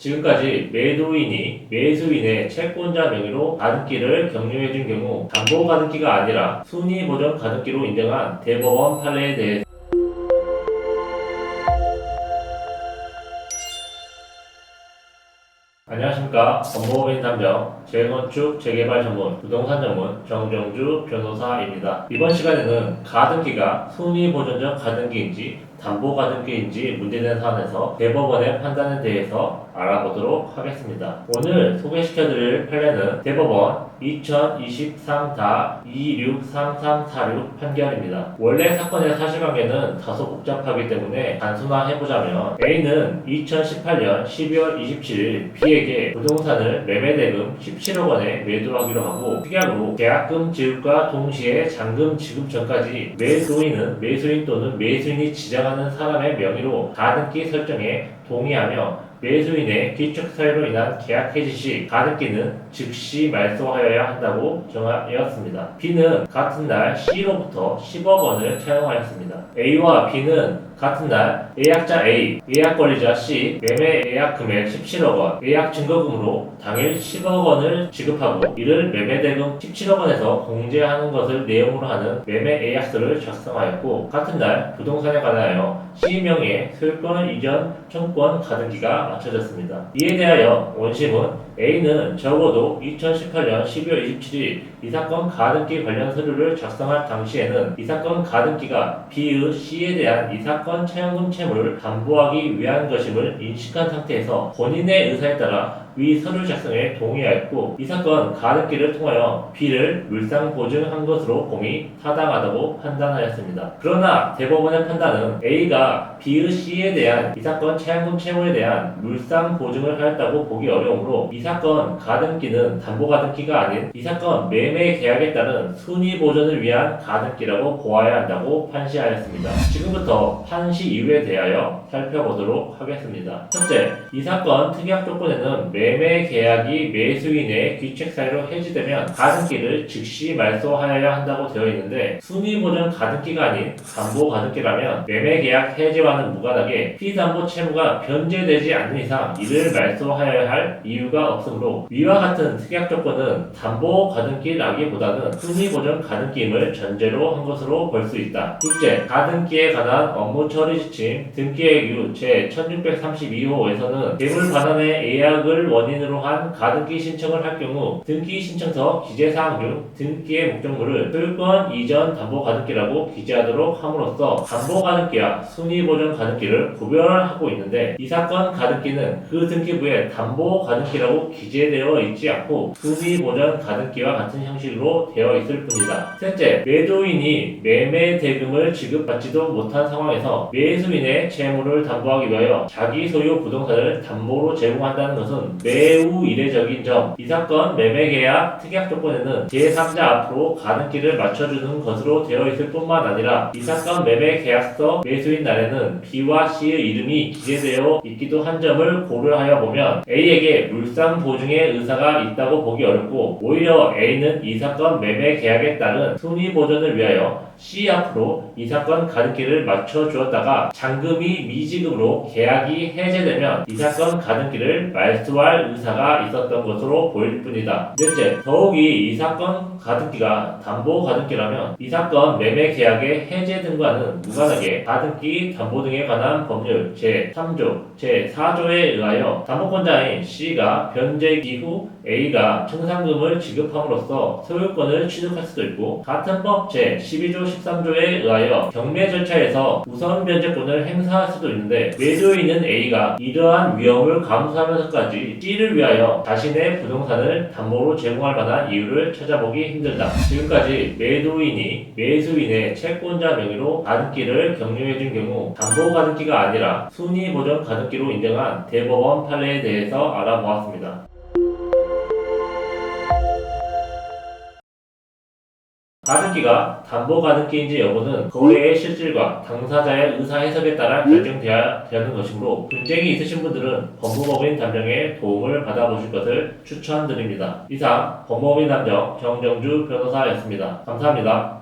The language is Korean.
지금까지 매도인이 매수인의 채권자 명의로 가등기를 격려해준 경우 담보 가등기가 아니라 순위보전 가등기로 인정한 대법원 판례에 대해 안녕하십니까. 법무법인 담정, 재건축, 재개발 전문, 부동산 전문 정정주 변호사입니다. 이번 시간에는 가등기가 순위보전적 가등기인지 담보 가등기인지 문제된 사안에서 대법원의 판단에 대해서 알아보도록 하겠습니다. 오늘 소개시켜드릴 판례는 대법원 2023-263346 판결입니다. 원래 사건의 사실관계는 다소 복잡하기 때문에 단순화해보자면 A는 2018년 12월 27일 B에게 부동산을 매매대금 17억 원에 매도하기로 하고 특약으로 계약금 지급과 동시에 잔금 지급 전까지 매도인은 매수인 또는 매수인이 지정하는 사람의 명의로 가등기 설정에 동의하며 매수인의 기축사유로 인한 계약 해지 시 가등기는 즉시 말소하여야 한다고 정하였습니다. B는 같은 날 C로부터 10억 원을 차용하였습니다. A와 B는 같은 날 예약자 A, 예약 권리자 C, 매매 예약 금액 17억 원, 예약 증거금으로 당일 10억 원을 지급하고 이를 매매대금 17억 원에서 공제하는 것을 내용으로 하는 매매 예약서를 작성하였고 같은 날 부동산에 관하여 C 명의의 소유권 이전 청구권 가등기가 맞춰졌습니다. 이에 대하여 원심은 A는 적어도 2018년 12월 27일 이 사건 가등기 관련 서류를 작성할 당시에는 이 사건 가등기가 B의 C에 대한 이 사건 차용금 채무를 담보하기 위한 것임을 인식한 상태에서 본인의 의사에 따라 위 서류 작성에 동의하였고 이 사건 가등기를 통하여 B를 물상 보증한 것으로 봄이 타당하다고 판단하였습니다. 그러나 대법원의 판단은 A가 B의 C에 대한 이 사건 차용금 채무에 대한 물상 보증을 하였다고 보기 어려우므로 이 사건 가등기는 담보 가등기가 아닌 이 사건 매매 계약에 따른 순위 보전을 위한 가등기라고 보아야 한다고 판시하였습니다. 지금부터 판시 이유에 대하여 살펴보도록 하겠습니다. 첫째, 이 사건 특약 조건에는 매매 계약이 매수인의 귀책 사유로 해지되면 가등기를 즉시 말소하여야 한다고 되어 있는데 순위 보전 가등기가 아닌 담보 가등기라면 매매 계약 해지와는 무관하게 피담보 채무가 변제되지 않는 이상 이를 말소하여야 할 이유가 없으므로 위와 같은 특약 조건은 담보 가등기라기보다는 순위 보전 가등기임을 전제로 한 것으로 볼 수 있다. 둘째, 가등기에 관한 업무 처리 지침 등기예규 제1632호에서는 대물 반환의 예약을 원인으로 한 가등기 신청을 할 경우 등기 신청서 기재사항 중 등기의 목적물을 소유권 이전 담보 가등기라고 기재하도록 함으로써 담보 가등기와 순위 보전 가등기를 구별하고 있는데 이 사건 가등기는 그 등기부에 담보 가등기라고 기재되어 있지 않고 순위 보전 가등기와 같은 형식으로 되어 있을 뿐이다. 셋째, 매도인이 매매 대금을 지급받지도 못한 상황에서 매수인의 채무를 담보하기 위하여 자기 소유 부동산을 담보로 제공한다는 것은 매우 이례적인 점. 이 사건 매매계약 특약 조건에는 제3자 앞으로 가등기를 맞춰주는 것으로 되어 있을 뿐만 아니라 이 사건 매매계약서 매수인 날에는 B와 C의 이름이 기재되어 있기도 한 점을 고려하여 보면 A에게 물상 보증의 의사가 있다고 보기 어렵고 오히려 A는 이 사건 매매계약에 따른 순위 보전을 위하여 C 앞으로 이 사건 가등기를 맞춰주었다가 잔금이 미지급으로 계약이 해제되면 이 사건 가등기를 말소할 의사가 있었던 것으로 보일 뿐이다. 넷째, 더욱이 이 사건 가등기가 담보 가등기라면 이 사건 매매 계약의 해제 등과는 무관하게 가등기, 담보 등에 관한 법률 제3조, 제4조에 의하여 담보권자인 C가 변제기 후 A가 청산금을 지급함으로써 소유권을 취득할 수도 있고 같은 법 제12조 13조에 의하여 경매 절차에서 우선 변제권을 행사할 수도 있는데 매도인은 A가 이러한 위험을 감수하면서까지 C를 위하여 자신의 부동산을 담보로 제공할 만한 이유를 찾아보기 힘들다. 지금까지 매도인이 매수인의 채권자 명의로 가등기를 격려해준 경우 담보 가등기가 아니라 순위 보전 가등기로 인정한 대법원 판례에 대해서 알아보았습니다. 가등기가 담보 가등기인지 여부는 거래의 실질과 당사자의 의사 해석에 따라 결정되어야 하는 것이므로 분쟁이 있으신 분들은 법무법인 담정의 도움을 받아보실 것을 추천드립니다. 이상 법무법인 담정 정정주 변호사였습니다. 감사합니다.